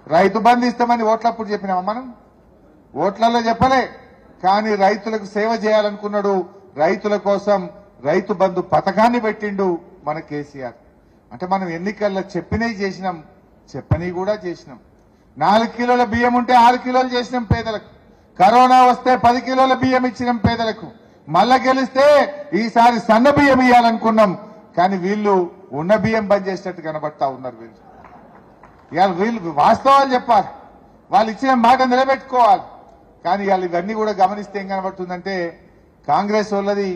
రైతు బంధు ఇస్తామని ఓట్లప్పుడు చెప్పినామా మనం? ఓట్లలో చెప్పలే. కానీ రైతులకు సేవ చేయాలనుకున్నాడు. రైతుల కోసం రైతు బంధు పథకాన్ని పెట్టిండు మన కేసీఆర్. అంటే మనం ఎన్నికల్లో చెప్పినవి చేసినాం, చెప్పని కూడా చేసినాం. 4 కిలోల బియ్యం ఉంటే 6 కిలోలు చేసినాం పేదలకు. కరోనా వస్తే 10 కిలోల బియ్యం ఇచ్చినాం పేదలకు. మళ్ళా గెలిస్తే ఈసారి సన్న బియ్యం ఇవ్వాలనుకున్నాం. కానీ వీళ్ళు ఉన్న బియ్యం బంద్ చేసినట్టు కనబడతా ఉన్నారు. వీళ్ళు వాస్తవాలు చెప్పాలి, వాళ్ళు ఇచ్చిన మాట నిలబెట్టుకోవాలి. కానీ ఇవాళ ఇవన్నీ కూడా గమనిస్తే ఏం కనబడుతుందంటే కాంగ్రెస్ వాళ్ళది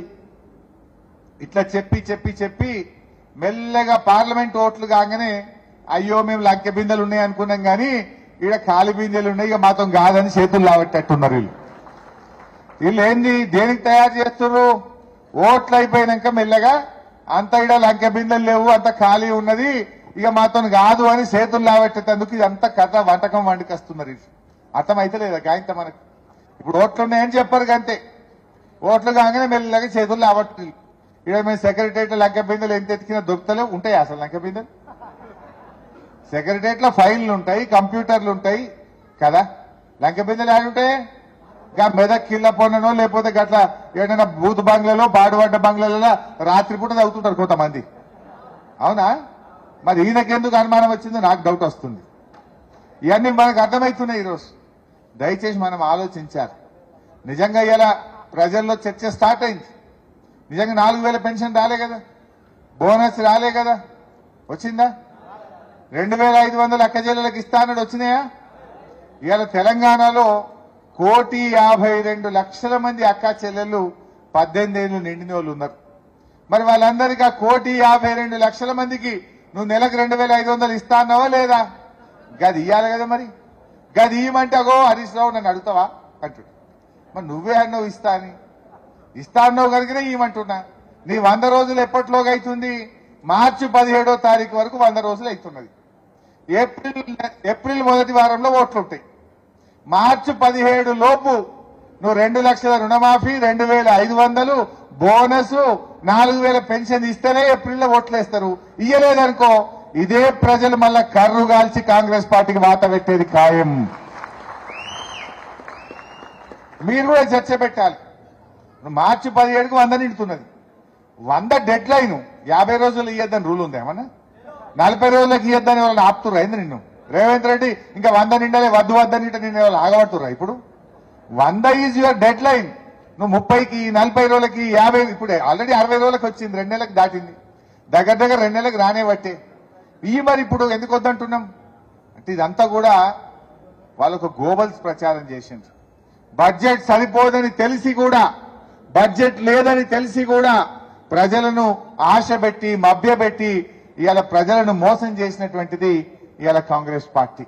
ఇట్లా చెప్పి చెప్పి చెప్పి మెల్లగా పార్లమెంట్ ఓట్లు కాగానే అయ్యో మేము లంకె బిందెలు ఉన్నాయి అనుకున్నాం, కానీ ఈడ ఖాళీ బిందెలు ఉన్నాయి, ఇక మాతో కాదని చేతులు లావట్టేట్టున్నారు. వీళ్ళు ఏంది దేనికి తయారు చేస్తున్నారు? ఓట్లు అయిపోయినాక మెల్లగా అంత ఈడ లంకె బిందెలు లేవు, అంత ఖాళీ ఉన్నది, ఇక మాతో కాదు అని చేతులు లావట్టేందుకు ఇదంతా కథ వంటకం వండుకొస్తున్నారు. అర్థమైతే లేదా గాయంత మనకు? ఇప్పుడు ఓట్లు ఉన్నాయని చెప్పారు అంతే. ఓట్లు కాగానే మెల్లగా చేతులు లావట్టు. ఇక్కడ మేము సెక్రటరియట్ లంకె బిందెలు ఎంత ఎత్తికినా దొరుకుతలేవు. ఉంటాయి అసలు లంకె బిందెలు? సెక్రటరియట్ లో ఫైళ్లు ఉంటాయి, కంప్యూటర్లు ఉంటాయి కదా. లంకె బిందెలు ఆడుంటాయి మెదక్ కిల్ల పొన్ననో లేకపోతే గట్లా ఏదైనా బూత్ బంగ్లాలో పాడుపడ్డ బంగ్లాలలో రాత్రిపూట చదువుతుంటారు కొంతమంది. అవునా? మరి ఈయనకెందుకు అనుమానం వచ్చిందో నాకు డౌట్ వస్తుంది. ఇవన్నీ మనకు అర్థమవుతున్నాయి ఈరోజు. దయచేసి మనం ఆలోచించాలి. నిజంగా ఇలా ప్రజల్లో చర్చ స్టార్ట్ అయింది. నిజంగా 4000 పెన్షన్ రాలే కదా, బోనస్ రాలే కదా, వచ్చిందా? 2500 అక్క చెల్లెలకు ఇస్తానని వచ్చినాయా? ఇవాళ తెలంగాణలో 1,52,00,000 మంది అక్క చెల్లెళ్ళు 18 ఏళ్లు నిండిన వాళ్ళు ఉన్నారు. మరి వాళ్ళందరికీ 1,52,00,000 మందికి నువ్వు నెలకు 2,500 ఇస్తా అన్నావా లేదా? గది ఇయ్యాలి కదా. మరి గది ఇయ్యమంటే అగో హరీష్ రావు నన్ను అడుగుతావా అంటుడు. మరి నువ్వే అన్నావు ఇస్తా అన్నావు కనుకనే ఇవ్వమంటున్నా. నీ 100 రోజులు ఎప్పటిలోగా అవుతుంది? మార్చి 17వ తారీఖు వరకు 100 రోజులు అవుతున్నది. ఏప్రిల్ మొదటి వారంలో ఓట్లు ఉంటాయి. మార్చి 17 లోపు నువ్వు 2 లక్షల రుణమాఫీ, 2,500 బోనస్, 4,000 పెన్షన్ ఇస్తేనే ఏప్రిల్లో ఓట్లు వేస్తారు. ఇయ్యలేదనుకో ఇదే ప్రజలు మళ్ళా కర్రు గాల్చి కాంగ్రెస్ పార్టీకి వాత పెట్టేది ఖాయం. మీరు కూడా చర్చ పెట్టాలి. మార్చి 17కు 100 నిండుతున్నది. 100 డెడ్ లైన్. 50 రోజులు ఇయ్యద్దని రూల్ ఉంది ఏమన్నా? 40 రోజులకు ఇయ్యద్దని వాళ్ళని ఆపుతుర్రా అయింది నిన్ను? రేవంత్ రెడ్డి ఇంకా 100 నిండాలి వద్దు నిండా వాళ్ళు ఆగబడుతుర్రా? ఇప్పుడు 100 ఈజ్ యువర్ డెడ్ లైన్. నువ్వు 30కి 40 రోజులకి 50, ఇప్పుడు ఆల్రెడీ 60 రోజులకు వచ్చింది, 2 నెలలకు దాటింది, దగ్గర 2 నెలలకు రానే బట్టే ఇవి. మరి ఇప్పుడు ఎందుకు వద్దంటున్నాం అంటే ఇదంతా కూడా వాళ్ళకు గోబల్స్ ప్రచారం చేసిండ్రు. బడ్జెట్ సరిపోదని తెలిసి కూడా, బడ్జెట్ లేదని తెలిసి కూడా ప్రజలను ఆశపెట్టి మభ్యపెట్టి ఇవాళ ప్రజలను మోసం చేసినటువంటిది ఇవాళ కాంగ్రెస్ పార్టీ.